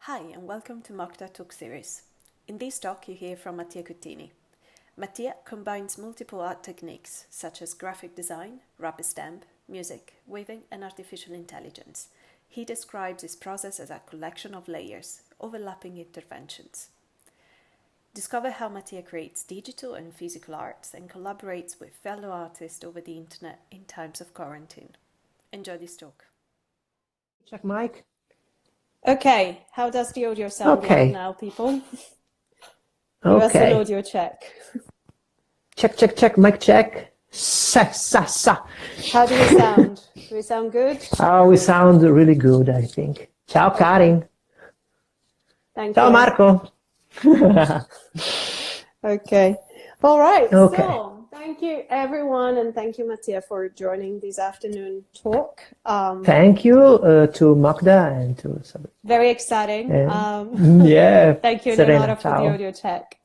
Hi and welcome to MoCDA Talk Series. In this talk you hear from Mattia Cuttini. Mattia combines multiple art techniques such as graphic design, rubber stamp, music, weaving and artificial intelligence. He describes his process as a collection of layers, overlapping interventions. Discover how Mattia creates digital and physical arts and collaborates with fellow artists over the internet in times of quarantine. Enjoy this talk. Check mic. Okay, how does the audio sound like now, people? Give us an audio check. Check, mic check. Sa. How do we sound? Do we sound good? Oh, we sound really good, I think. Ciao, Karin. Thank Ciao, you. Marco. Okay. All right. Okay. So, thank you, everyone, and thank you, Mattia, for joining this afternoon talk. Thank you to MoCDA and to Sabri. Very exciting. Yeah. Thank you, Serena, Leonardo, for the ciao. audio check.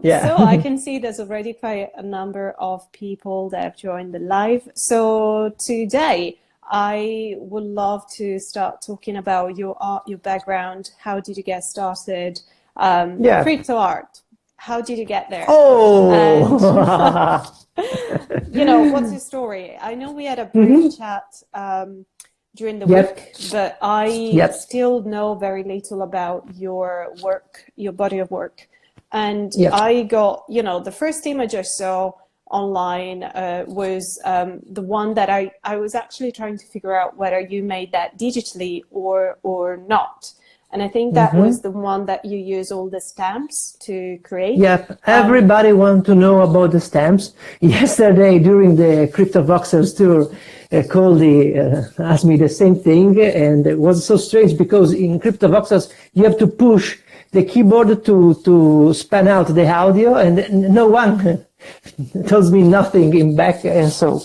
Yeah. So I can see there's already quite a number of people that have joined the live. So today I would love to start talking about your art, your background. How did you get started? Crypto art. How did you get there? Oh! And, what's your story? I know we had a brief chat during the week, but I still know very little about your work, your body of work. And I got, the first image I saw online was the one that I was actually trying to figure out whether you made that digitally or not. And I think that was the one that you use all the stamps to create. Yep, everybody wants to know about the stamps. Yesterday, during the CryptoVoxels tour, Coldy asked me the same thing, and it was so strange because in CryptoVoxels, you have to push the keyboard to span out the audio, and no one tells me nothing in back, and so...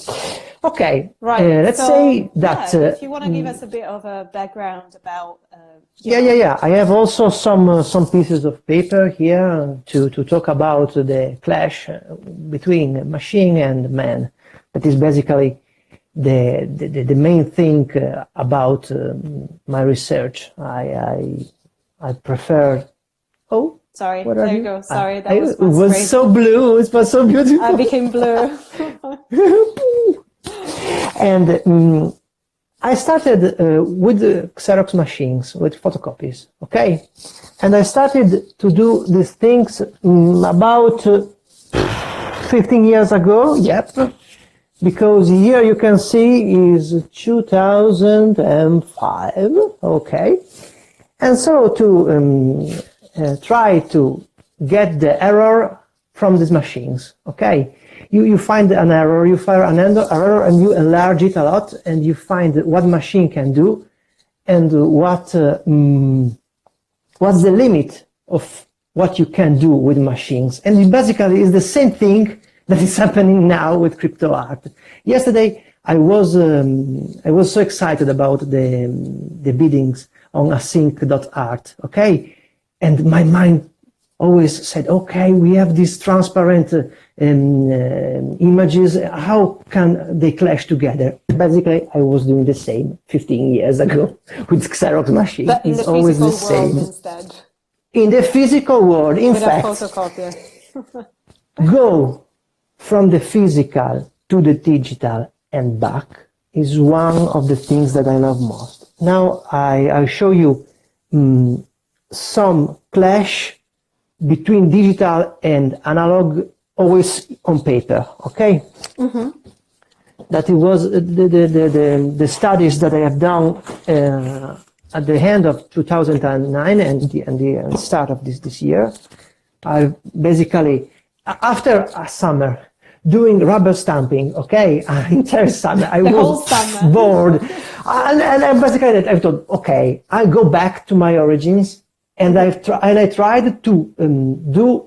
Okay, right. Let's say that... if you want to give us a bit of a background about... Yeah. I have also some pieces of paper here to talk about the clash between machine and man. That is basically the main thing about my research. I prefer... Oh, sorry, there you go. Sorry, that it was so blue. It was so beautiful. I became blue. And I started with Xerox machines, with photocopies, okay? And I started to do these things about 15 years ago, because here you can see is 2005, okay? And so to try to get the error from these machines, okay? You find an error, you find an error, and you enlarge it a lot, and you find what machine can do, and what's the limit of what you can do with machines. And it basically is the same thing that is happening now with crypto art. Yesterday, I was so excited about the biddings on async.art, okay? And my mind always said, okay, we have these transparent images, how can they clash together? Basically, I was doing the same 15 years ago with Xerox machine. But in it's the always the physical same. world instead. In the physical world, in with fact, a photocopier. go from the physical to the digital and back is one of the things that I love most. Now, I'll show you some clash between digital and analog, always on paper, okay? That it was the studies that I have done at the end of 2009 and the start of this year. I basically, after a summer, doing rubber stamping, okay, entire summer, I was bored. And basically I thought, okay, I'll go back to my origins. And I tried to do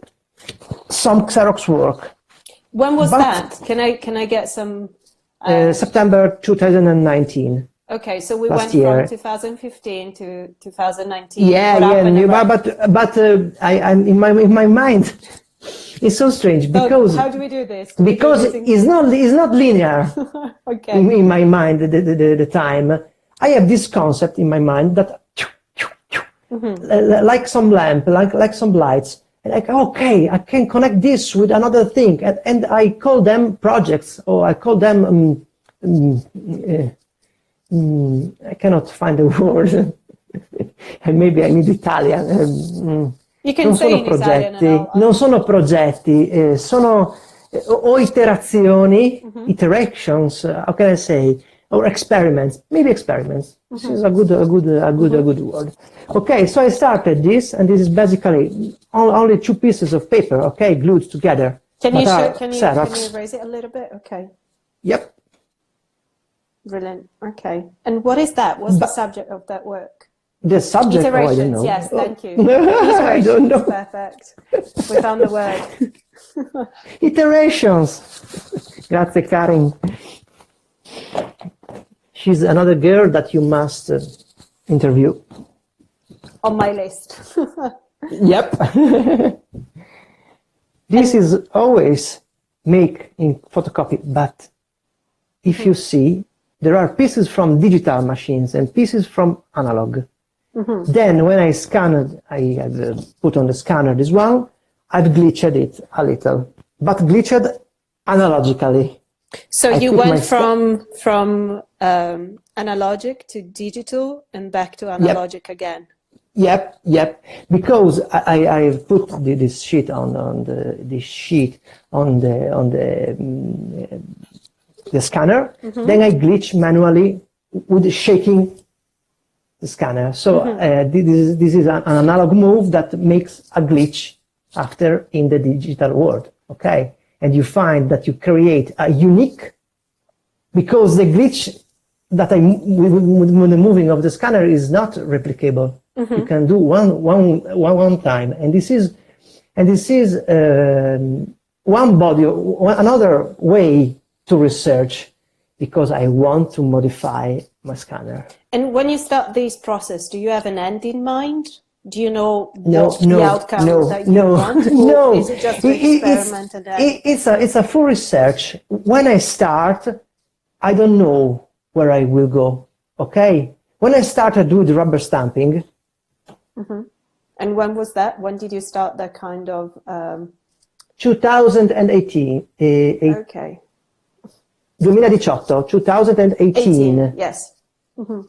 some Xerox work. When was that? Can I get some? September 2019. Okay, so we went from 2015 to 2019. But I'm in my mind. It's so strange because how do we do this? Because it's not linear. Okay. In my mind, the time I have this concept in my mind that like some lamp, like some lights. And like, okay, I can connect this with another thing. And I call them projects, or I call them, I cannot find a word. And maybe I need Italian. You can say in Italian. Non sono progetti, sono o iterazioni, iterations, how can I say, or experiments, maybe experiments. This is a good word. Okay, so I started this, and this is basically only 2 pieces of paper, okay, glued together. Can you erase it a little bit? Okay. Yep. Brilliant. Okay. And what is that? What's the subject of that work? The subject, iterations, I don't know. Yes, thank you. I don't know. Perfect. We found the word. Iterations. Grazie, Karin. She's another girl that you must interview. On my list. Yep. This is always make in photocopy, but if you see, there are pieces from digital machines and pieces from analog. Then when I scanned, I had put on the scanner this one, I've glitched it a little, but glitched analogically. So you went from analogic to digital and back to analogic again. Yep. Because I put this sheet on the scanner. Then I glitch manually with shaking the scanner. So this is an analog move that makes a glitch after in the digital world. Okay, and you find that you create a unique, because the glitch that with the moving of the scanner is not replicable. You can do one time, and this is another way to research, because I want to modify my scanner. And when you start this process, do you have an end in mind? Do you know the outcome that you want? Or is it just an experiment? It's a full research. When I start, I don't know where I will go. Okay? When I started doing the rubber stamping. And when was that? When did you start that kind of... 2018. Okay. 2018. Yes.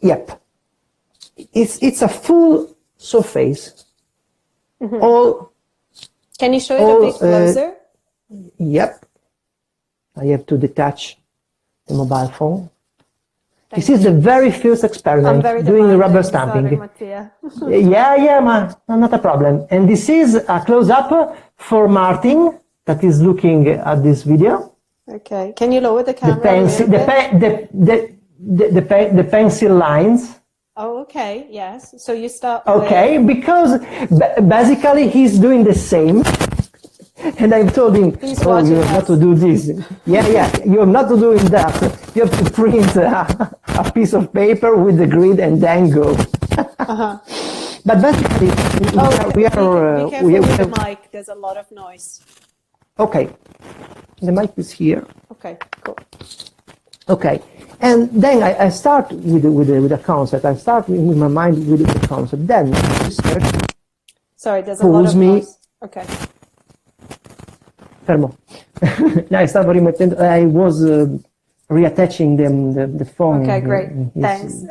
Yep. It's a full surface. All. Can you show it a bit closer? Yep. I have to detach the mobile phone. This is the very first experiment doing rubber stamping. Mattia. Yeah, not a problem. And this is a close-up for Martin that is looking at this video. Okay. Can you lower the camera? The pencil lines. Oh, okay. Yes. So you start. Okay, because basically he's doing the same. And I've told him, you have not to do this. Yeah, you have not to do that. You have to print a piece of paper with the grid and then go. But basically, be careful with the mic. There's a lot of noise. Okay, the mic is here. Okay, cool. Okay, and then I start with a concept. I start with my mind with the concept. Then research. Sorry, there's a lot of noise. Okay. Fermo. No, I stavo rimettendo. I was reattaching the phone. Okay, great. Thanks.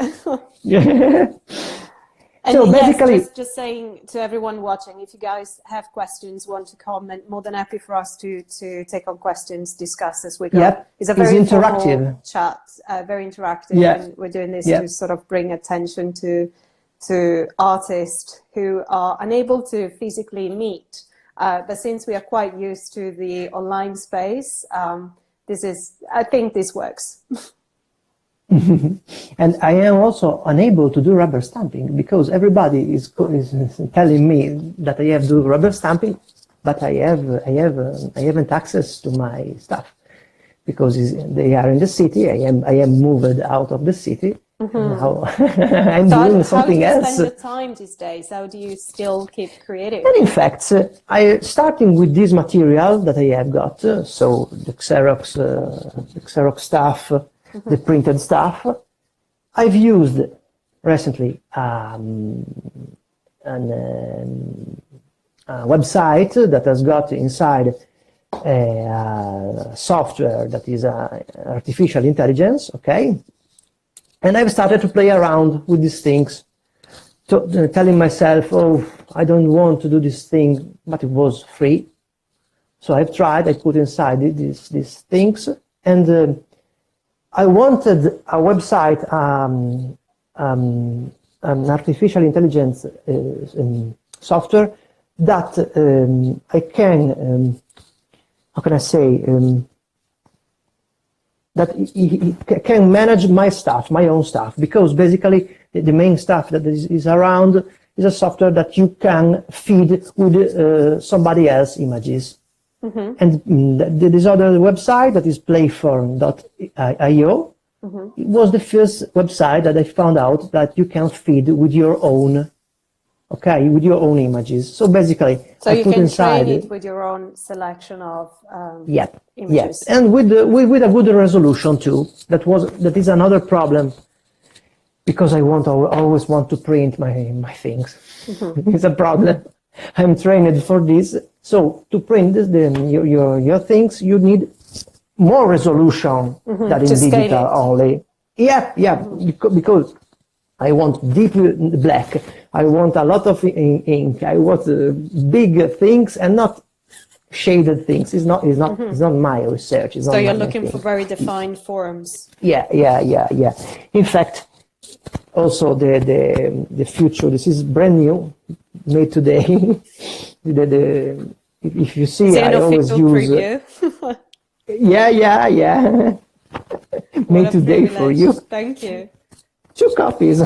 And so basically, just saying to everyone watching, if you guys have questions, want to comment, more than happy for us to take on questions, discuss as we go. Yep. It's a very interactive chat, very interactive, and we're doing this to sort of bring attention to artists who are unable to physically meet. But since we are quite used to the online space, I think this works. And I am also unable to do rubber stamping because everybody is telling me that I have to do rubber stamping, but I haven't access to my stuff because they are in the city. I am moved out of the city. Now I'm doing something else. How do you spend your time these days? How do you still keep creative? And in fact, starting with this material that I have got, so the Xerox stuff, the printed stuff, I've used recently website that has got inside software that is artificial intelligence, okay? And I've started to play around with these things, telling myself, oh, I don't want to do this thing, but it was free. So I've tried, I put inside these things, and I wanted a website, an artificial intelligence software that I can, how can I say, that it can manage my stuff, my own stuff, because basically the main stuff that is around is a software that you can feed with somebody else's images. Mm-hmm. And this other website that is playform.io, it was the first website that I found out that you can feed with your own, okay, with your own images. So basically, so I you put can inside train it with your own selection of images. Yes, and with a good resolution too. That is another problem, because I always want to print my things. Mm-hmm. It's a problem. I'm trained for this. So to print your things, you need more resolution than in digital only. Yeah, because I want deep black. I want a lot of ink. I want big things and not shaded things. It's not my research. So you're looking for very defined forms. Yeah. In fact, also the future. This is brand new, made today. If you see, I always use. Yeah. Made today for you. Thank you. 2 copies.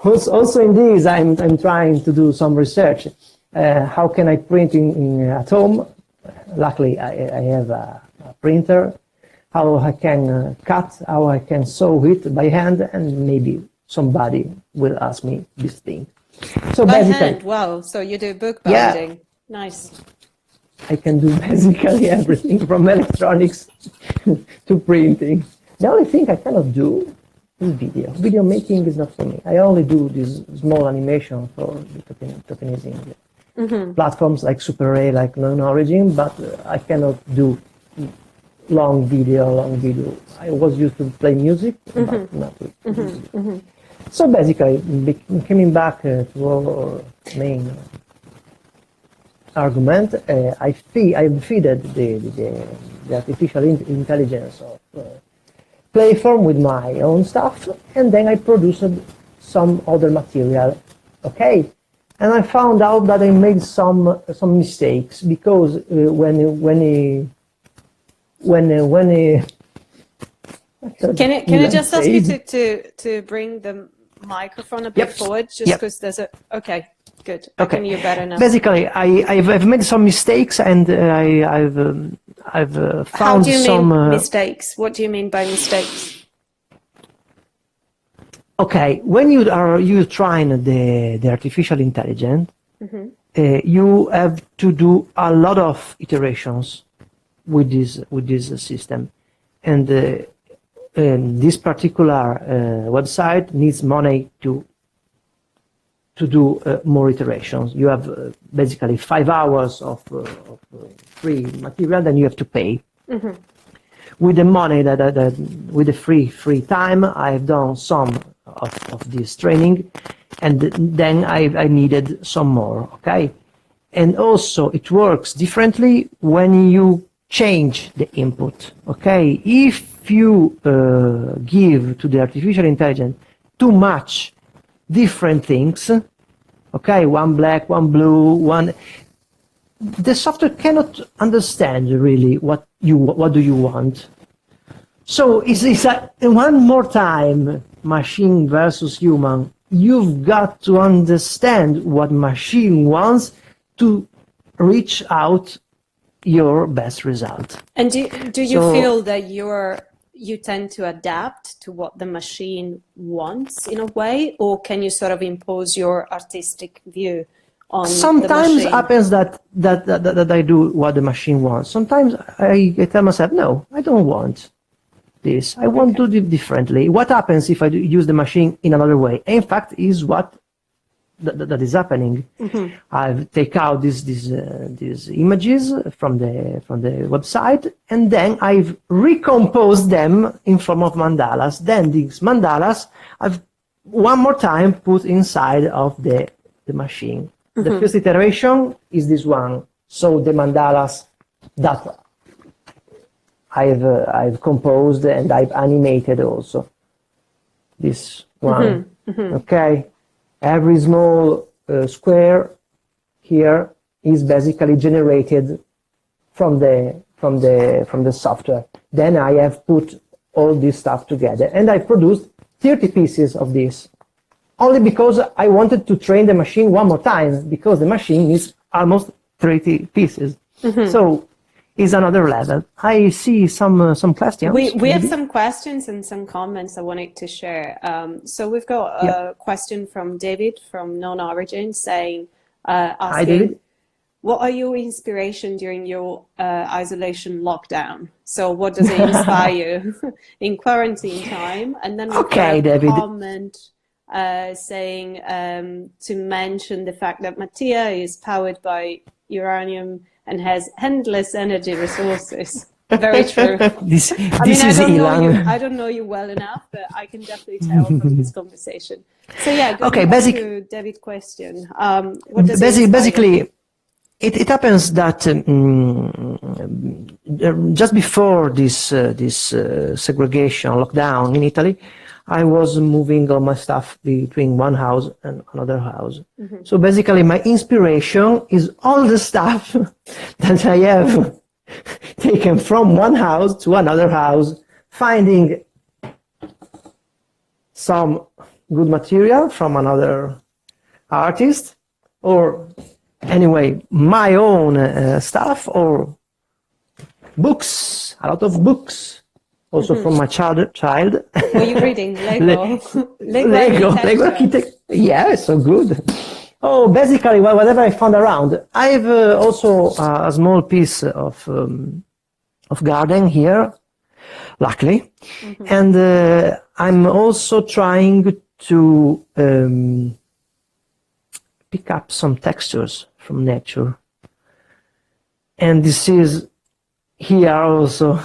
Also in this, I'm trying to do some research. How can I print at home? Luckily, I have a printer. How I can cut, how I can sew it by hand, and maybe somebody will ask me this thing. So by basically, hand, wow. So you do book binding. Yeah. Nice. I can do basically everything from electronics to printing. The only thing I cannot do is video. Video making is not for me. I only do this small animation for the tokenizing platforms like Super Ray, like Non-Origin, but I cannot do long video. I was used to play music, but not with video. So basically, coming back to our main argument, I feeded the artificial intelligence of Playform with my own stuff, and then I produced some other material. Okay, and I found out that I made some mistakes, because when Can I just ask you to bring the microphone a bit forward, just because there's a okay. Good. I can hear better now. Basically, I've made some mistakes, and I've found some. How do you mean mistakes? What do you mean by mistakes? Okay, when you're trying the artificial intelligence, you have to do a lot of iterations with this system, and this particular website needs money to do more iterations. You have basically 5 hours of free material, then you have to pay. With the money with the free time, I've done some of this training, and then I needed some more. Okay, and also it works differently when you change the input. Okay, if you give to the artificial intelligence too much different things, okay, one black, one blue, the software cannot understand really what do you want. So it's one more time, machine versus human. You've got to understand what machine wants to reach out your best result. And do you feel that you tend to adapt to what the machine wants in a way, or can you sort of impose your artistic view on sometimes the machine? Happens that I do what the machine wants. Sometimes I tell myself, no, I don't want this. I want to do it differently. What happens if I use the machine in another way? In fact, is what that is happening. I take out these images from the website, and then I've recomposed them in form of mandalas. Then these mandalas I've one more time put inside of the machine. The first iteration is this one. So the mandalas that I've composed and I've animated also. This one, okay. Every small square here is basically generated from the software. Then I have put all this stuff together, and I produced 30 pieces of this. Only because I wanted to train the machine one more time, because the machine is almost 30 pieces. So is another level. I see some questions. We have some questions and some comments I wanted to share. So we've got a question from David from Non Origin saying, asking, Hi, David. What are your inspiration during your isolation lockdown? So what does it inspire you in quarantine time? And then we've got a comment saying to mention the fact that Mattia is powered by uranium and has endless energy resources. Very true. I don't know you well enough, but I can definitely tell from this conversation. So yeah, going back to David's question. What does basically, it happens that just before this segregation lockdown in Italy, I was moving all my stuff between one house and another house. So basically my inspiration is all the stuff that I have taken from one house to another house, finding some good material from another artist, or anyway, my own stuff, or books, a lot of books. Also from my child. Were you reading Lego? Lego architect. Yeah, so good. Oh, basically, whatever I found around. I have also a small piece of garden here, luckily, and I'm also trying to pick up some textures from nature, and this is here also.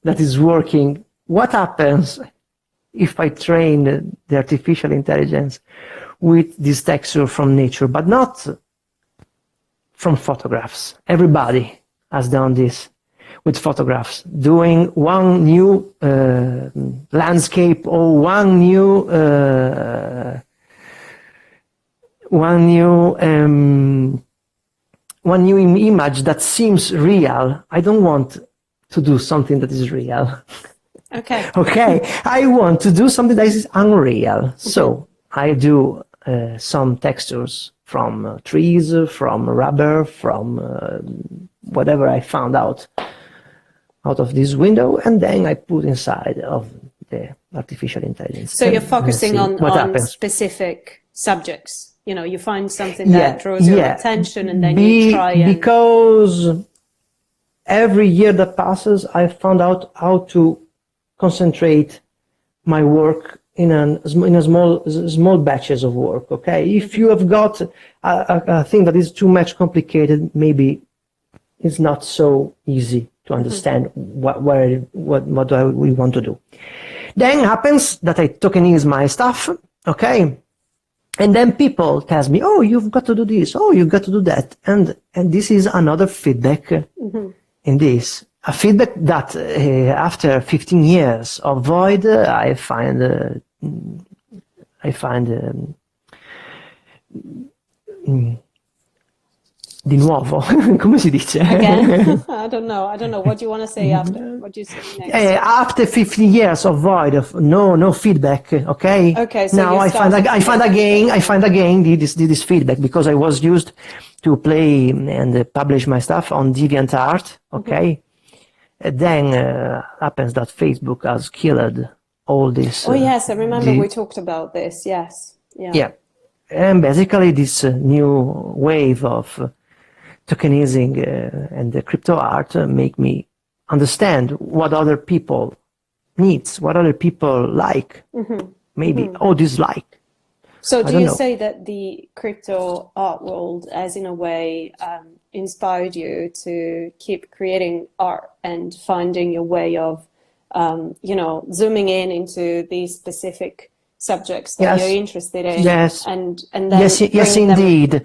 That is working. What happens if I train the artificial intelligence with this texture from nature, but not from photographs? Everybody has done this with photographs, doing one new landscape or one new image that seems real. I don't want to do something that is real. Okay. I want to do something that is unreal. So I do some textures from trees, from rubber, from whatever I found out of this window, and then I put inside of the artificial intelligence. So you're focusing on specific subjects. You know, you find something that draws your attention, and then you try and... Because every year that passes, I found out how to concentrate my work in small batches of work. Okay, if you have got a thing that is too much complicated, maybe it's not so easy to understand what we want to do. Then happens that I tokenize my stuff. Okay. And then people tell me, oh, you've got to do this. Oh, you've got to do that. And this is another feedback in this. A feedback that after 15 years of void, I find di nuovo, come si dice? Again? I don't know. What do you want to say after? What do you say next? After 15 years of void, of no feedback, okay? Okay, so now I find again this feedback, because I was used to play and publish my stuff on DeviantArt, okay? Then happens that Facebook has killed all this. Oh yes, I remember we talked about this. Yes, yeah. And basically this new wave of tokenizing and the crypto art make me understand what other people needs, what other people like, maybe or dislike. So do don't you know. say that the crypto art world has in a way inspired you to keep creating art and finding your way of, zooming in into these specific subjects that you're Yes, interested in, yes, and then yes, bringing them indeed.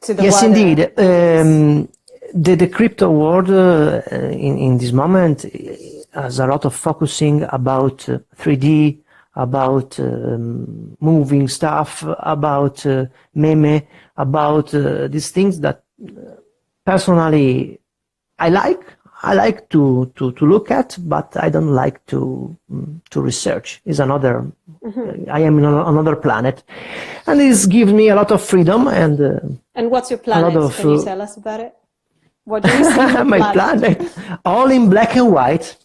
to the Yes, indeed. wider audience? The crypto world in this moment has a lot of focusing about 3D, about moving stuff, about meme, about these things that personally I like. I like to look at, but I don't like to research. It's another. I am in another planet, and this gives me a lot of freedom and. And what's your A planet? lot of, Can you tell us about it? What do you see in your my planet, all in black and white.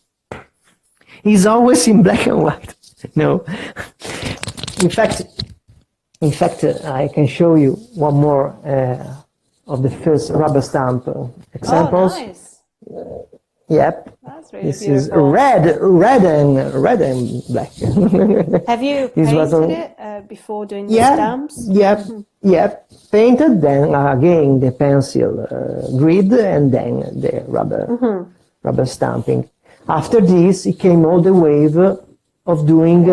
He's always in black and white. No, in fact, I can show you one more of the first rubber stamp examples. Oh, nice. Yep. That's really This beautiful. is red and black. Have you This was painted it before doing the Yeah, stamps? yep. Painted, then again the pencil grid, and then the rubber stamping. After this, it came all the wave of doing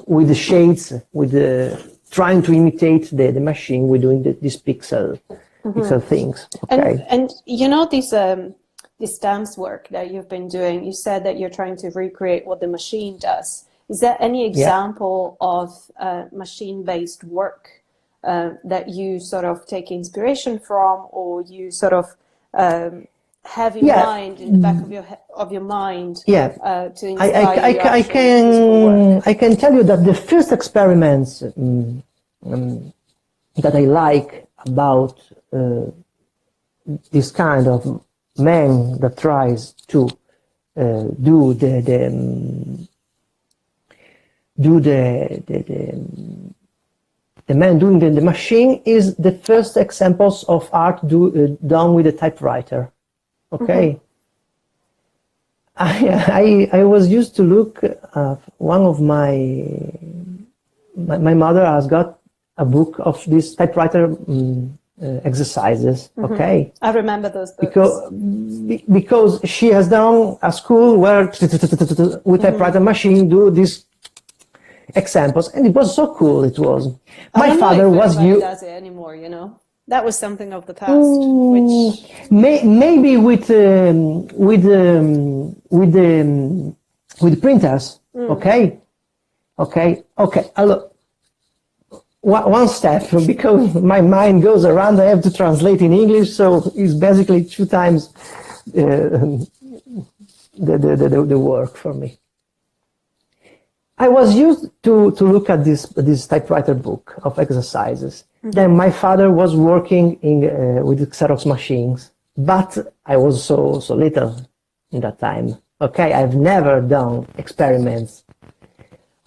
with the shades, with trying to imitate the machine with doing these pixel things. Okay. And this stamps work that you've been doing, you said that you're trying to recreate what the machine does. Is there any example of machine-based work that you sort of take inspiration from, or you sort of have in mind, in the back of your mind, to inspire you? I can tell you that the first experiments that I like about this kind of man that tries to do the man doing the machine is the first examples of art done with a typewriter. Okay. I was used to look one of my mother has got a book of these typewriter exercises. Okay. I remember those books. Because she has done a school where with typewriter machine do these examples, and it was so cool. It was. My father was you. Does it anymore? That was something of the past. Which maybe with printers. Okay. Hello. One step, because my mind goes around. I have to translate in English, so it's basically 2 times the work for me. I was used to look at this typewriter book of exercises. Then my father was working with Xerox machines, but I was so little in that time. Okay, I've never done experiments.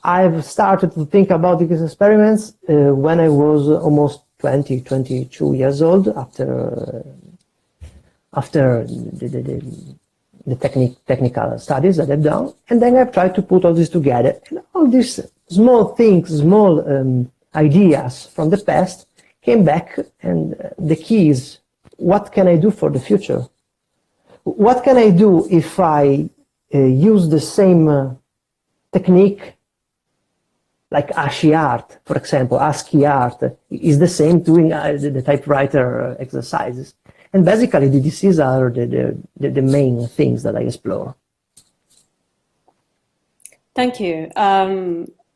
I've started to think about these experiments when I was almost 22 years old, after the technical studies that I've done, and then I've tried to put all this together. And all these small things, small ideas from the past came back, and the key is, what can I do for the future? What can I do if I use the same technique, like ASCII art, for example? ASCII art is the same doing the typewriter exercises. And basically, these are the main things that I explore. Thank you.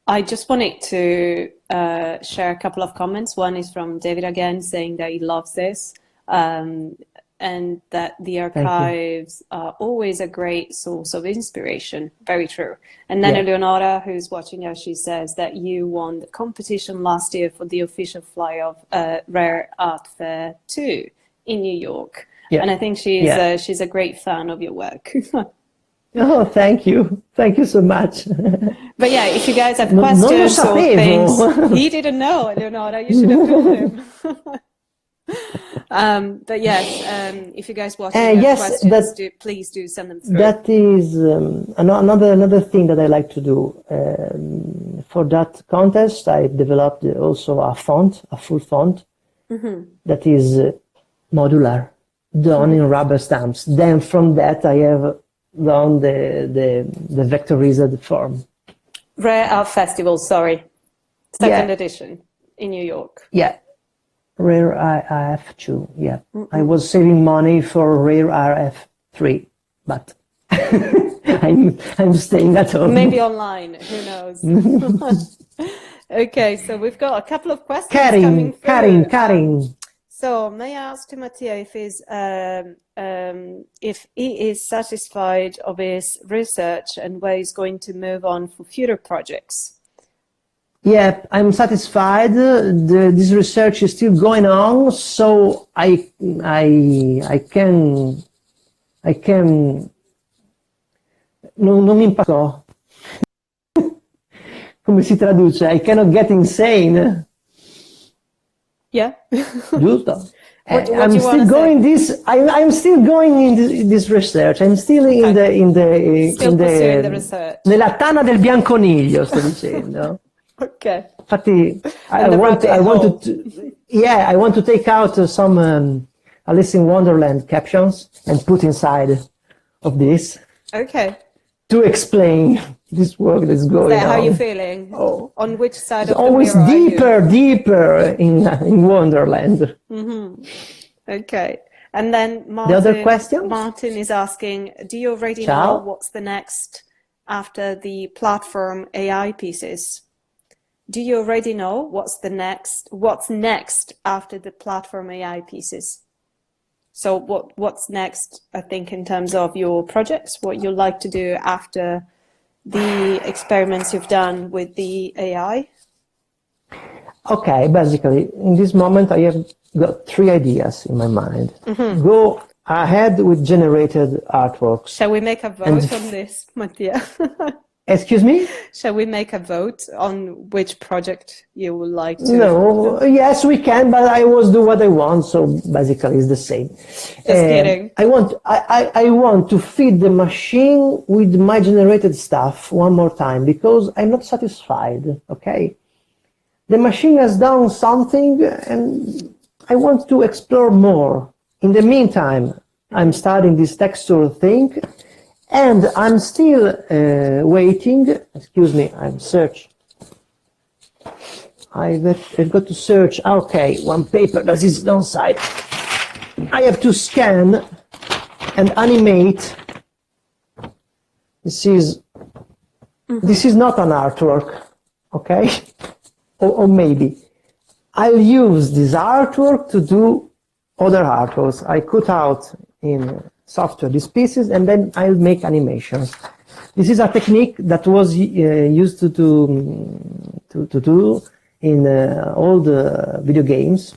I just wanted to share a couple of comments. One is from David again, saying that he loves this, and that the archives are always a great source of inspiration. Very true. And then Eleonora, who's watching us, she says that you won the competition last year for the official fly of Rare Art Fair 2 in New York. And I think she's a great fan of your work. Oh, thank you. Thank you so much. But yeah, if you guys have questions or things, he didn't know, Eleonora, you should have told him. But yes, if you guys watch any questions, please do send them through. That is another thing that I like to do. For that contest, I developed also a full font, that is modular, done in rubber stamps. Then from that, I have done the vectorized form. Rare Art Festival, second edition in New York. Yeah. Rare RF2, yeah. I was saving money for Rare RF3, but I'm staying at home. Maybe online, who knows? Okay, so we've got a couple of questions coming through. Karin. So may I ask to Mattia if he is satisfied of his research and where he's going to move on for future projects? Yeah, I'm satisfied. This research is still going on, so I can. Non mi impacco. Come si traduce? I cannot get insane. Yeah. Giusto. I'm still going I'm still going in this research. I'm still in the research. Nella tana del bianconiglio, sto dicendo. Okay. Infatti, I want to take out some Alice in Wonderland captions and put inside of this. Okay. To explain this work that's going on. How are you feeling? Oh. On which side of the always deeper in Wonderland. Okay. And then Martin, the other question? Martin is asking, do you already know what's the next after the platform AI pieces? Do you already know what's next after the platform AI pieces? So what's next, I think, in terms of your projects, what you like to do after the experiments you've done with the AI? Okay, basically, in this moment, I have got 3 ideas in my mind. Go ahead with generated artworks. Shall we make a vote on this, Mattia? Excuse me? Shall we make a vote on which project you would like to? No, yes, we can, but I always do what I want, so basically it's the same. Just kidding. I want to feed the machine with my generated stuff one more time, because I'm not satisfied, okay? The machine has done something, and I want to explore more. In the meantime, I'm studying this texture thing, and I'm still waiting. Excuse me, I'm search. I've got to search. Okay, one paper that is downside. I have to scan and animate. This is not an artwork, okay? Or maybe I'll use this artwork to do other artworks. I cut out in software these pieces, and then I'll make animations. This is a technique that was used to do in all the video games.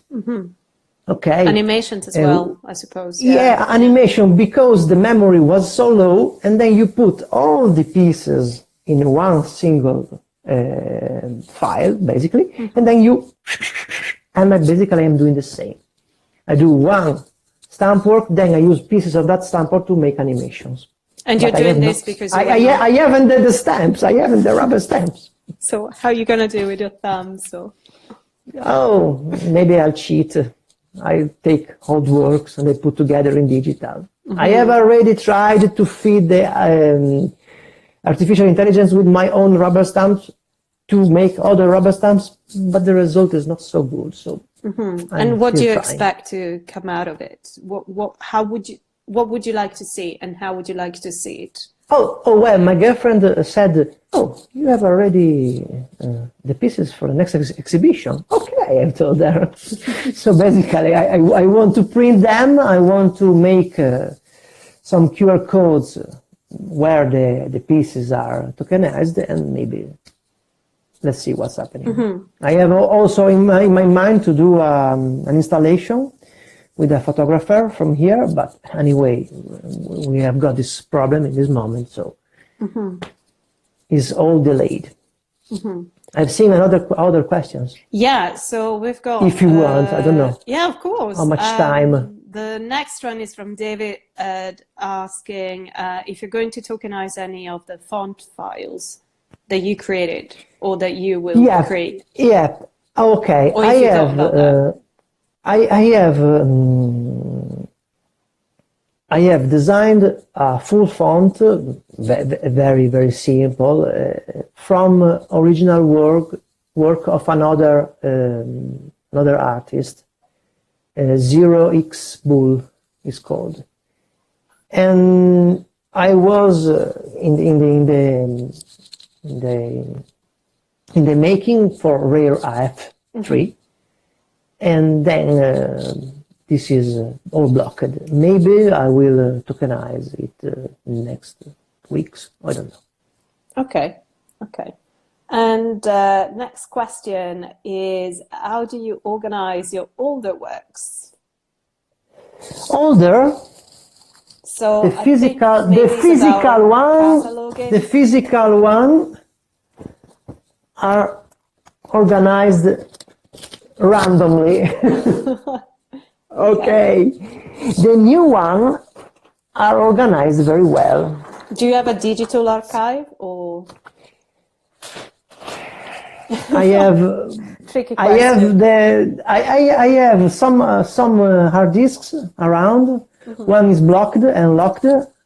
Okay. Animations as well, I suppose. Yeah, animation, because the memory was so low, and then you put all the pieces in one single file, basically, and then and basically I'm doing the same. I do one stamp work, then I use pieces of that stamp work to make animations. And you're doing this because I haven't done the stamps. I haven't the rubber stamps. So how are you going to do with your thumbs? Oh, maybe I'll cheat. I take old works and I put together in digital. I have already tried to feed the artificial intelligence with my own rubber stamps to make other rubber stamps, but the result is not so good. So, and what do you expect to come out of it? What would you like to see, and how would you like to see it? Oh well, my girlfriend said, "Oh, you have already the pieces for the next exhibition." Okay, I told her. So basically, I want to print them. I want to make some QR codes where the pieces are tokenized, and maybe let's see what's happening. I have also in my mind to do an installation with a photographer from here, but anyway, we have got this problem in this moment, so it's all delayed. I've seen other questions. Yeah, so we've got... If you want, I don't know. Yeah, of course. How much time? The next one is from David asking if you're going to tokenize any of the font files that you created or that you will create. Yeah, okay. Or if you thought about that. I have designed a full font, very, very simple, from original work of another artist. 0x Bull is called, and I was in the making for Rare AF3, and then this is all blocked. Maybe I will tokenize it next weeks. I don't know. Okay. And next question is, how do you organize your older works? Older? So the physical one are organized randomly. Okay. The new one are organized very well. Do you have a digital archive or? I have some hard disks around. One is blocked and locked,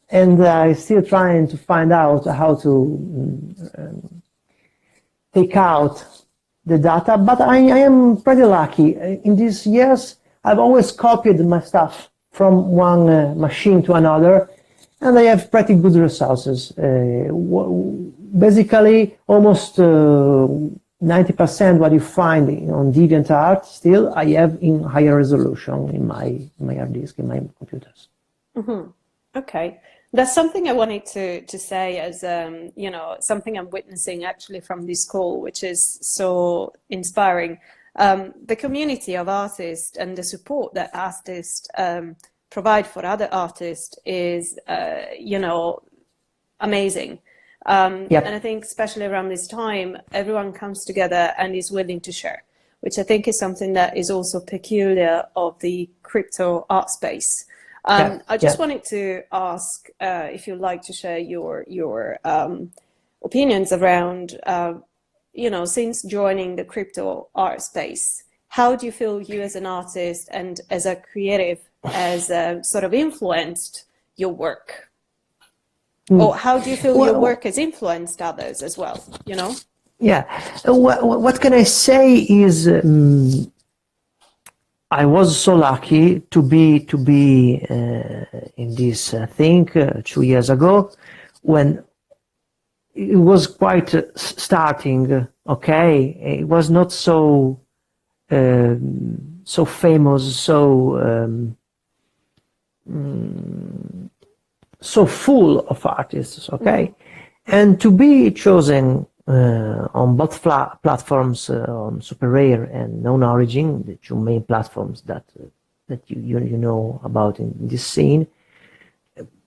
and I'm still trying to find out how to take out the data. But I am pretty lucky. In these years, I've always copied my stuff from one machine to another, and I have pretty good resources. Basically, almost 90% what you find on DeviantArt still I have in higher resolution in my hard disk, in my computers. Mm-hmm. Okay, that's something I wanted to say as something I'm witnessing actually from this call, which is so inspiring. The community of artists and the support that artists provide for other artists is amazing. And I think especially around this time, everyone comes together and is willing to share, which I think is something that is also peculiar of the crypto art space. I just wanted to ask if you'd like to share your opinions around, since joining the crypto art space, how do you feel you as an artist and as a creative has sort of influenced your work? Or how do you feel your work has influenced others as well, Yeah, what can I say is I was so lucky to be in this thing 2 years ago when it was quite starting, okay? It was not so famous, so full of artists, okay? And to be chosen on both platforms, on Super Rare and Known Origin, the two main platforms that you know about in this scene,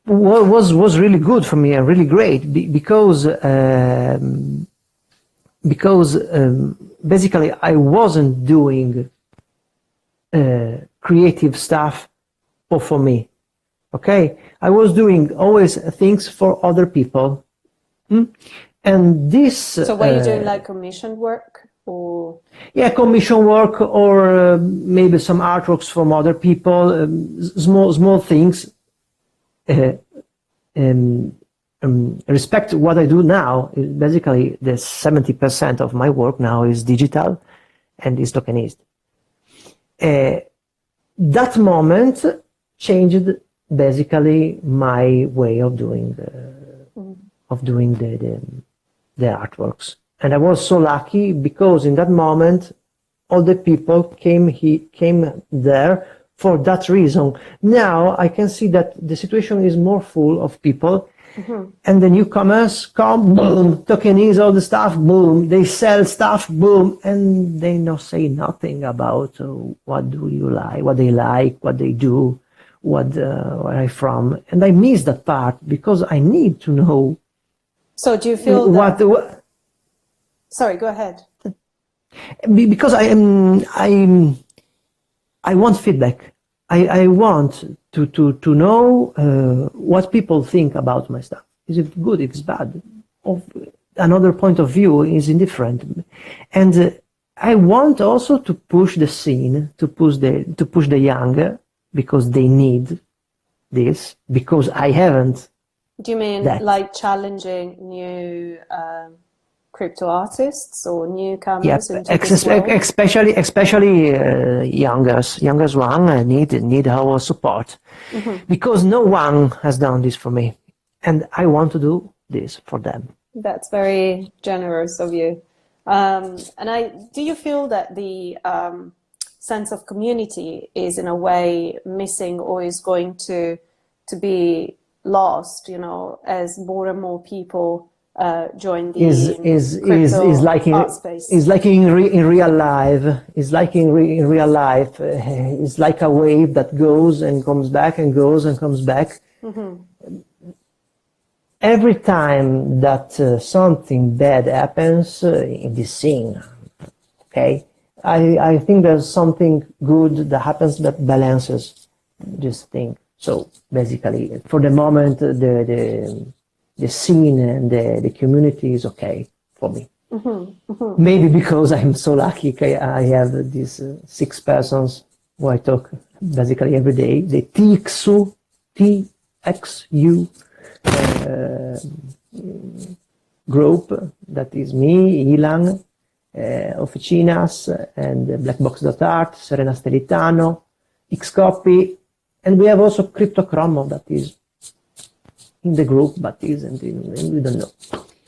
was really good for me and really great because basically I wasn't doing creative stuff for me. Okay, I was doing always things for other people, and this. So, were you doing like commission work, or? Yeah, commission work, or maybe some artworks from other people, small things. Respect what I do now. Basically, the 70% of my work now is digital, and is tokenized. That moment changed basically my way of doing the artworks, and I was so lucky because in that moment all the people came there for that reason. Now I can see that the situation is more full of people, and the newcomers come, boom, tokenize all the stuff, boom, they sell stuff, boom, and they say nothing about what do you like, what they like, what they do, where I'm from, and I miss that part because I need to know. So do you feel Sorry, go ahead. Because I want feedback. I want to know what people think about my stuff. Is it good? Is it bad? Another point of view is indifferent, and I want also to push the scene, to push the younger, because they need this. Because I haven't. Do you mean like challenging new crypto artists or newcomers into this world? especially youngers one need our support, because no one has done this for me, and I want to do this for them. That's very generous of you. Do you feel that the sense of community is in a way missing, or is going to be lost, as more and more people join the art space? Is like in real life. It's like in real life. It's like a wave that goes and comes back and goes and comes back. Every time that something bad happens in this scene, okay, I think there's something good that happens that balances this thing. So basically, for the moment, the scene and the community is okay for me. Maybe because I'm so lucky, I have these 6 persons who I talk basically every day. The TXU group, that is me, Ilan, Oficinas, and Blackbox.art, Serena Stelitano, Xcopy, and we have also Cryptochromo that is in the group, but isn't in, we don't know.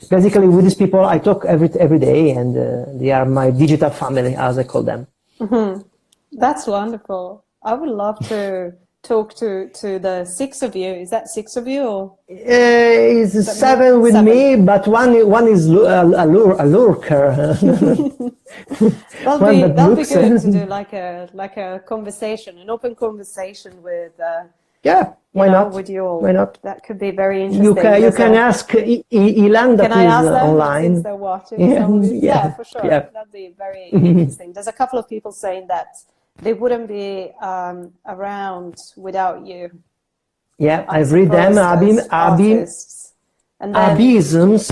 Basically, with these people, I talk every day, and they are my digital family, as I call them. That's wonderful. I would love to talk to the 6 of you. Is that 6 of you? Or it's 7 with 7. Me, but one is a lurker. That'll be good to do like a conversation, an open conversation with. Why not? With you all. Why not? That could be very interesting. You can ask Ilan that is online. Since they're watching? Yeah, for sure. Yeah. That'd be very interesting. There's a couple of people saying that they wouldn't be around without you. Yeah, I've read them. Abysms.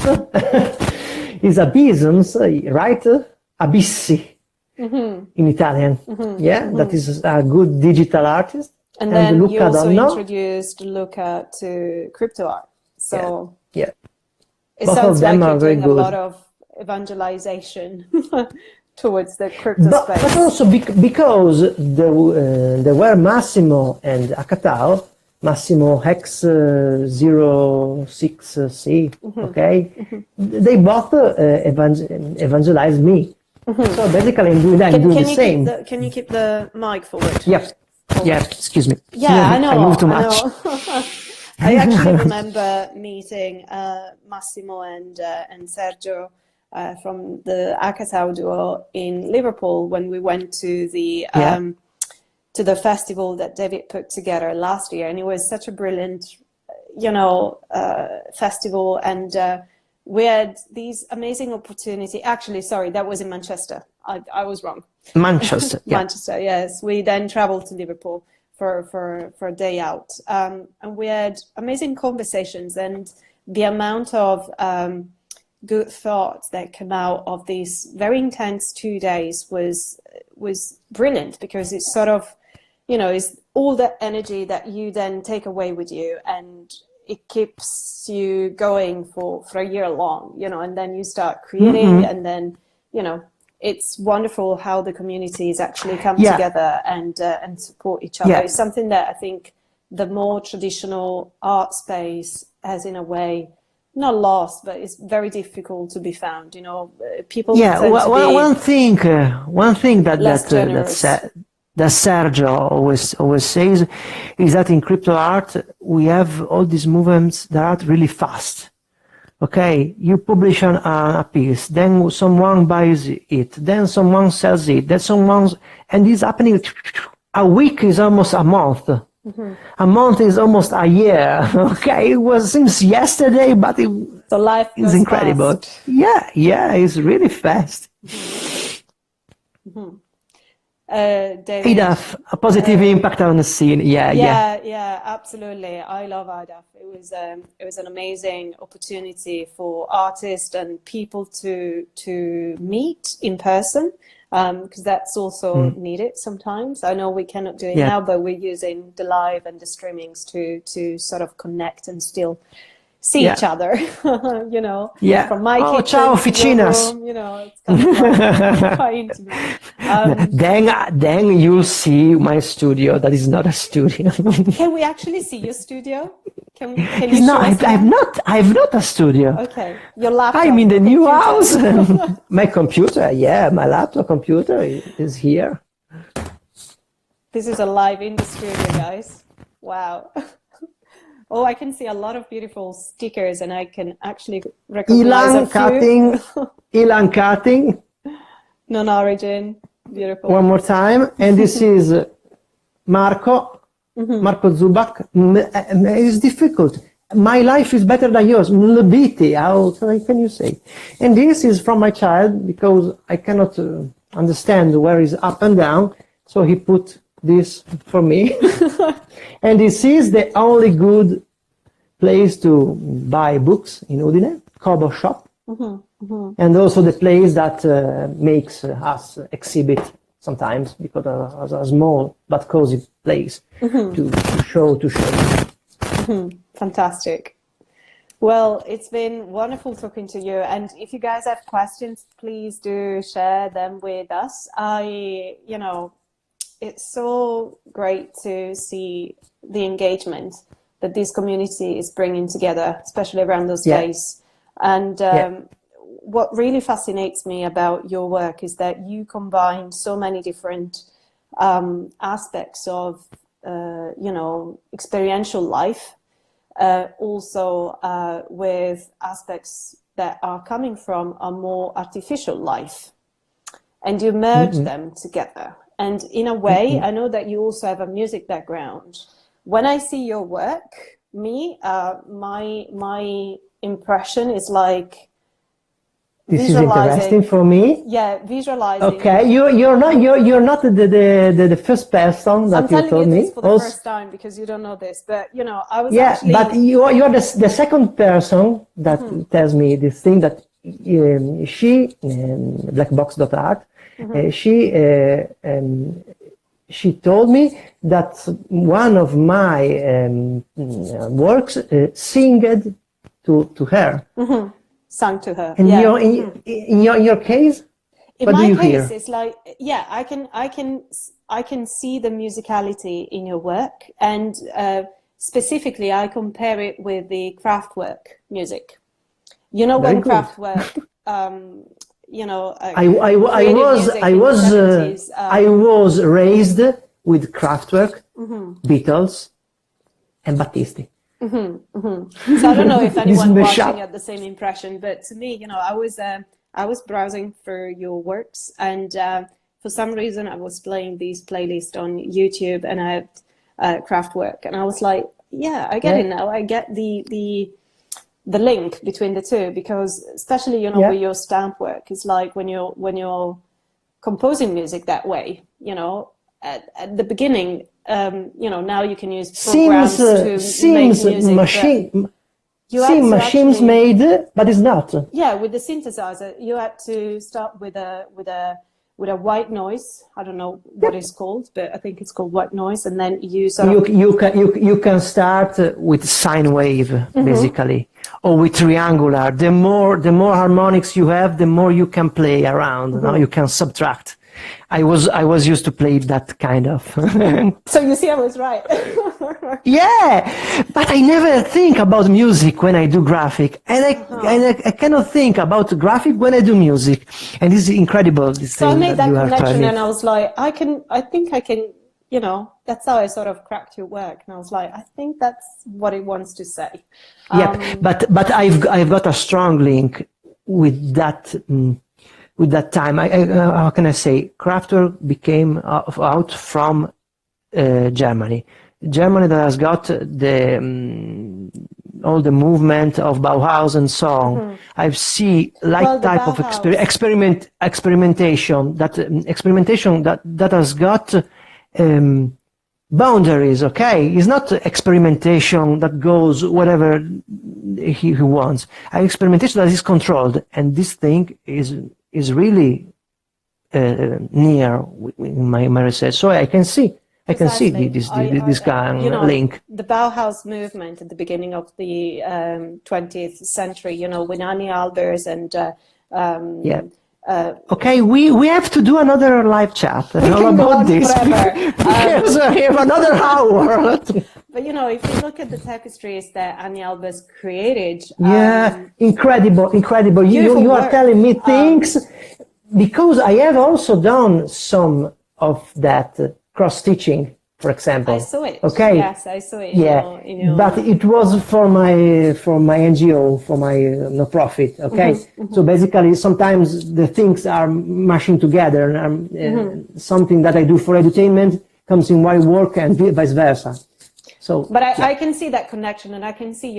Is abysms, right? Abissi in Italian. That is a good digital artist. And then Luca you also introduced Luca to crypto art. So it Both sounds like you're doing a lot of evangelization towards the crypto space. But also because there were Massimo and Akatao, Massimo Hex 06C, okay? They both evangelized me. So basically I'm doing the same. Can you keep the mic forward? Yeah, excuse me. Yeah, I know. I moved too much. I actually remember meeting Massimo and Sergio from the Akatao duo in Liverpool when we went to the festival that David put together last year, and it was such a brilliant, festival, and we had these amazing opportunity. Actually, sorry, that was in Manchester. I was wrong. Manchester. Manchester, yes. We then traveled to Liverpool for a day out, and we had amazing conversations, and the amount of good thoughts that came out of these very intense 2 days was brilliant, because it's sort of, it's all the energy that you then take away with you, and it keeps you going for a year long, and then you start creating, and then, it's wonderful how the communities actually come together and support each other. It's something that I think the more traditional art space has, in a way, not lost, but it's very difficult to be found. People. One thing that Sergio always says is that in crypto art we have all these movements that are really fast. Okay, you publish a piece, then someone buys it, then someone sells it, then and it's happening. A week is almost a month. A month is almost a year. Okay, it was since yesterday, but So life goes incredible. fast. Yeah, it's really fast. David, ADAF, a positive impact on the scene. Yeah, absolutely. I love IDAF. It was an amazing opportunity for artists and people to meet in person, because that's also needed sometimes. I know we cannot do it now, but we're using the live and the streamings to sort of connect and still see each other, you know, from my kitchen ciao, to your room, you know, it's kind of like quite intimate. Then you'll see my studio. That is not a studio. Can we actually see your studio? Can you show us that? I've not a studio. Okay, your laptop. I'm in the new house. My computer, my laptop computer is here. This is a live in the studio, guys. Wow. Oh, I can see a lot of beautiful stickers, and I can actually recognize a few. Elan cutting. Non-origin, beautiful. One more time, and this is Marco Zubac. It's difficult. My life is better than yours. Mlbiti, how can you say? And this is from my child, because I cannot understand where is up and down, so he put this for me. And this is the only good place to buy books in Udine, Kobo shop. And also the place that makes us exhibit sometimes, because of a small but cozy place to show. Fantastic. Well, it's been wonderful talking to you. And if you guys have questions, please do share them with us. It's so great to see the engagement that this community is bringing together, especially around those days. And what really fascinates me about your work is that you combine so many different aspects of, experiential life, also with aspects that are coming from a more artificial life. And you merge them together. And in a way, I know that you also have a music background. When I see your work, my impression is like this is interesting for me. Yeah, visualizing. Okay, you're not the first person that you told me. I'm telling you this for the first time because you don't know this, but I was actually. But you're the second person that tells me this thing that she blackbox.art. She told me that one of my works singed to her. Sung to her. And in your case, in my case, it's like I can see the musicality in your work, and specifically I compare it with the Kraftwerk music. When Kraftwerk. I was raised with Kraftwerk, Beatles, and Battisti. So I don't know if anyone watching had the same impression, but to me, I was browsing for your works, and for some reason I was playing these playlists on YouTube, and I had Kraftwerk, and I was like, I get it now. I get the link between the two, because especially with your stamp work, it's like when you're composing music that way, at the beginning, now you can use programs to make music. Machines made, but it's not. Yeah, with the synthesizer, you had to start with a white noise. I don't know what it's called, but I think it's called white noise, and then you can start with sine wave, basically, or with triangular. The more harmonics you have, the more you can play around. Now you can subtract. I was used to play that kind of. So you see, I was right. Yeah, but I never think about music when I do graphic, and I cannot think about graphic when I do music, and this is incredible. So I made that connection, and I was like, I think I can, that's how I sort of cracked your work, and I was like, I think that's what it wants to say. But I've got a strong link with that. With that time, how can I say? Kraftwerk became out from Germany. Germany that has got the all the movement of Bauhaus and so on, I see type of experimentation that has got boundaries. Okay, it's not experimentation that goes whatever he wants. Experimentation that is controlled, and this thing is really near in my research. So I can see. Exactly. This kind of link. The Bauhaus movement at the beginning of the 20th century, with Annie Albers and okay, we have to do another live chat all about this because we have another hour. But if you look at the tapestries that Annie Albers created, incredible. You are telling me things because I have also done some of that. Cross-stitching, for example. I saw it. Okay. Yes, I saw it. Yeah, but it was for my NGO, for my non-profit. Okay, so basically, sometimes the things are mashing together, and something that I do for edutainment comes in my work, and vice versa. So, but I can see that connection, and I can see,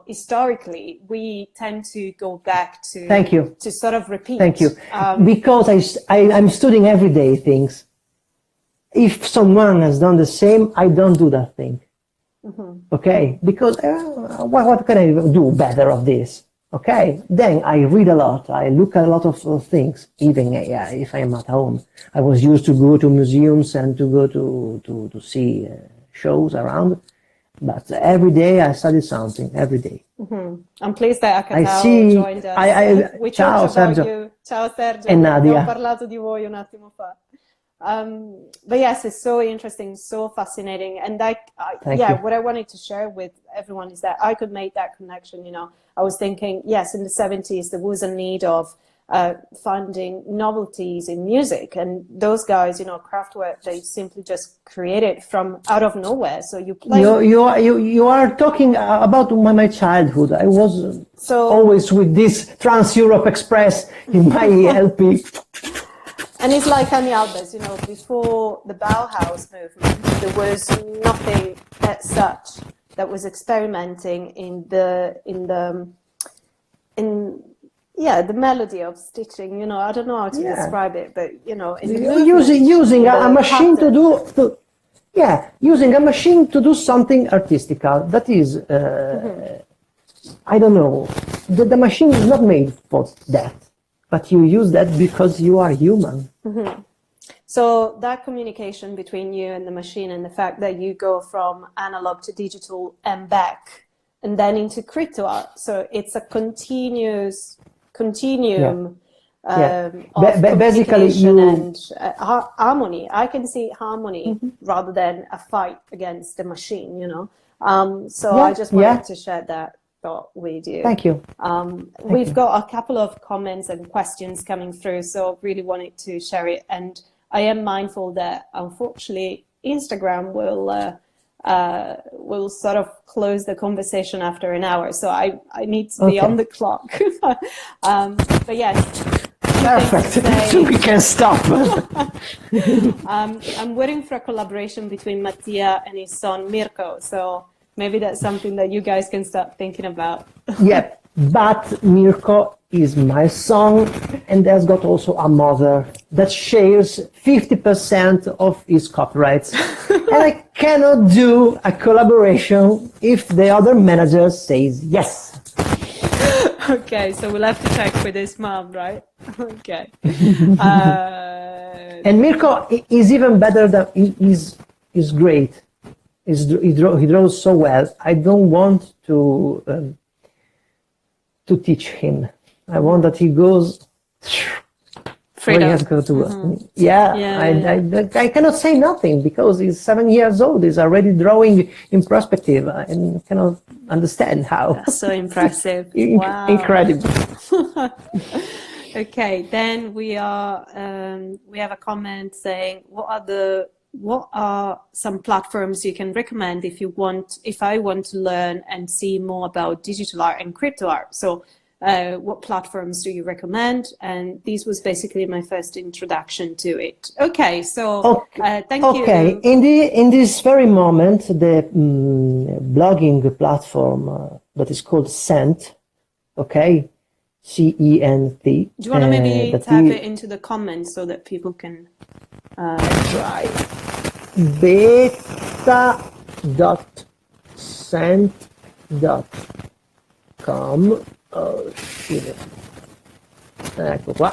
historically, we tend to go back to. Thank you. To sort of repeat. Thank you. Because I'm studying everyday things. If someone has done the same, I don't do that thing. Okay? Because what can I do better of this? Okay? Then I read a lot. I look at a lot of things, even if I am at home. I was used to go to museums and to go to see shows around. But every day I study something, every day. I'm pleased that Akatao joined us. We talked about you. Ciao Sergio. E Nadia. Abbiamo parlato di voi un attimo fa. But yes, it's so interesting, so fascinating, and what I wanted to share with everyone is that I could make that connection. I was thinking, yes, in the 70s there was a need of finding novelties in music, and those guys, Kraftwerk, they simply just created from out of nowhere. So you play. You are talking about my childhood. I was always with this Trans-Europe Express in my LP. And it's like Annie Albers, before the Bauhaus movement, there was nothing as such that was experimenting in the melody of stitching. I don't know how to describe it, but in the using a machine using a machine to do something artistical. That is, I don't know. The machine is not made for that. But you use that because you are human. So that communication between you and the machine, and the fact that you go from analog to digital and back, and then into crypto art. So it's a continuum of communication and harmony. I can see harmony rather than a fight against the machine. I just wanted to share that thought with you. Thank you. We've got a couple of comments and questions coming through, so really wanted to share it. And I am mindful that unfortunately Instagram will sort of close the conversation after an hour, so I need to be on the clock. But yes. Perfect. So we can stop. I'm waiting for a collaboration between Mattia and his son Mirko. So maybe that's something that you guys can start thinking about. Yeah, but Mirko is my son, and has got also a mother that shares 50% of his copyrights. And I cannot do a collaboration if the other manager says yes. Okay, so we'll have to check with his mom, right? Okay. And Mirko is even better than he's great. He draws so well. I don't want to teach him. I want that he goes where he has to go. I cannot say nothing because he's 7 years old. He's already drawing in perspective and cannot understand how. That's so impressive. Wow. Incredible. Okay, then we have a comment saying, what are some platforms you can recommend if I want to learn and see more about digital art and crypto art? So what platforms do you recommend? And this was basically my first introduction to it. Okay, so thank you. Okay, in this very moment, the blogging platform that is called Cent, okay? CENT. Do you want to maybe type it into the comments so that people can try? beta.cent.com. Oh, shit. Ecco qua.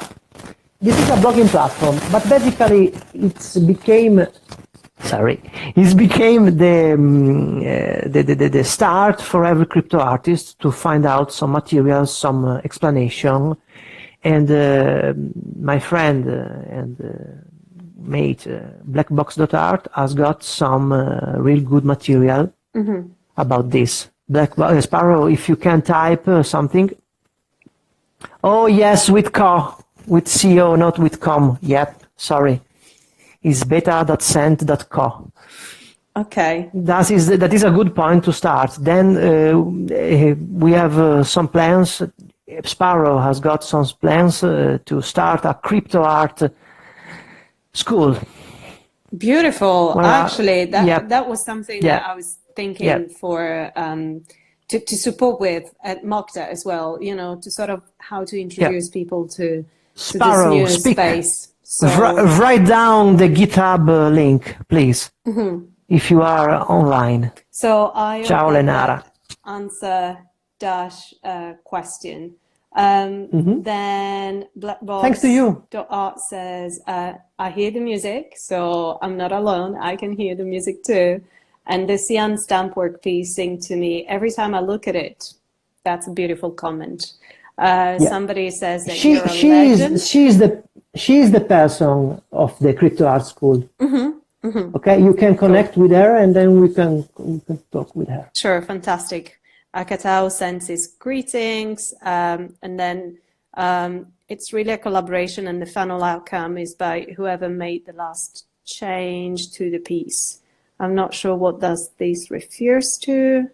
This is a blogging platform, but basically it became the start for every crypto artist to find out some materials, some explanation, and my friend and mate blackbox.art has got some real good material about this. Sparrow, if you can type something. Oh yes, with co, with co, not with com. Yep, sorry. Is beta.cent.co. Okay. That is a good point to start. Then we have some plans. Sparrow has got some plans to start a crypto art school. Beautiful. Well, actually, that was something that I was thinking for to support with at MoCDA as well. You know, to sort of how to introduce people to Sparrow, this new space. So write down the GitHub link, please, if you are online. So I Ciao, Lenara. Answer dash question. Then Blackbox. Thanks to you. .art says, I hear the music, so I'm not alone. I can hear the music too. And the Cyan stamp work piece sing to me every time I look at it. That's a beautiful comment. Somebody says that you're a legend. She's the person of the crypto art school. Okay, you can connect with her, and then we can talk with her. Sure, fantastic. Akatao sends his greetings, and then it's really a collaboration, and the final outcome is by whoever made the last change to the piece. I'm not sure what this refers to.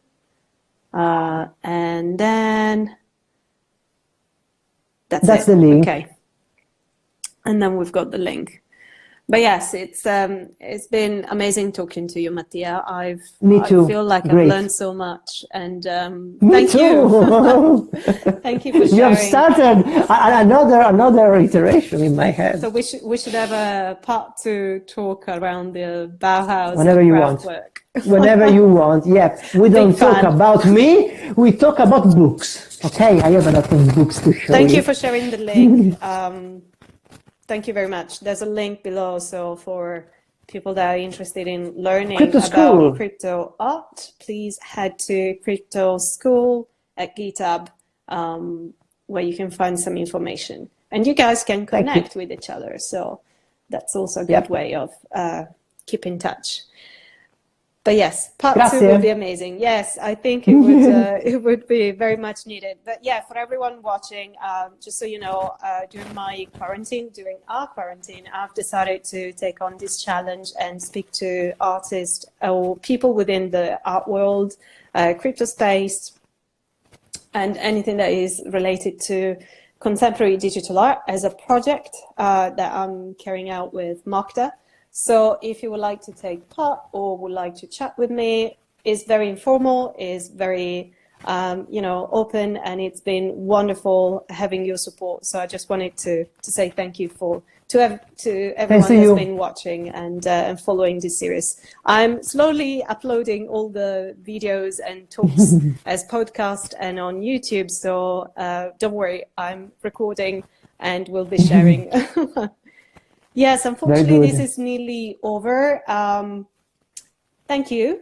And then that's the link. Okay. And then we've got the link. But yes, it's been amazing talking to you, Mattia. Me too. I feel like Great. I've learned so much, and Me thank too. you. Thank you for sharing. You have started another iteration in my head. So we should have a part 2 talk around the Bauhaus Whenever you want. work. Whenever you want. Yeah, we don't talk about me. We talk about books. Okay, I have a lot of books to show you. Thank you for sharing the link. Thank you very much. There's a link below, so for people that are interested in learning about crypto art, please head to Crypto School at GitHub, where you can find some information. And you guys can connect with each other, so that's also a good way of keeping in touch. But yes, part 2 will be amazing. Yes, I think it would it would be very much needed. But yeah, for everyone watching, just so you know, during our quarantine, I've decided to take on this challenge and speak to artists or people within the art world, crypto space, and anything that is related to contemporary digital art as a project that I'm carrying out with MoCDA. So if you would like to take part or would like to chat with me, it's very informal, it's very, open, and it's been wonderful having your support. So I just wanted to say thank you to everyone that's been watching and following this series. I'm slowly uploading all the videos and talks as podcast and on YouTube. So don't worry, I'm recording and we'll be sharing. Yes, unfortunately, this is nearly over. Thank you.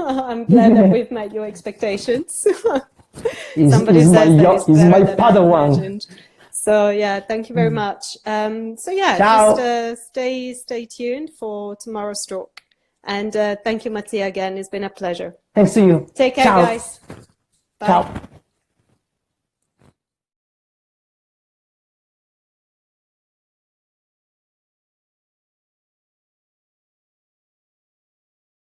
I'm glad that we've met your expectations. Somebody says that he's my Padawan. So yeah, thank you very much. So yeah, just stay tuned for tomorrow's talk. And thank you, Mattia, again. It's been a pleasure. Thanks to you. Take care, guys. Bye. Ciao.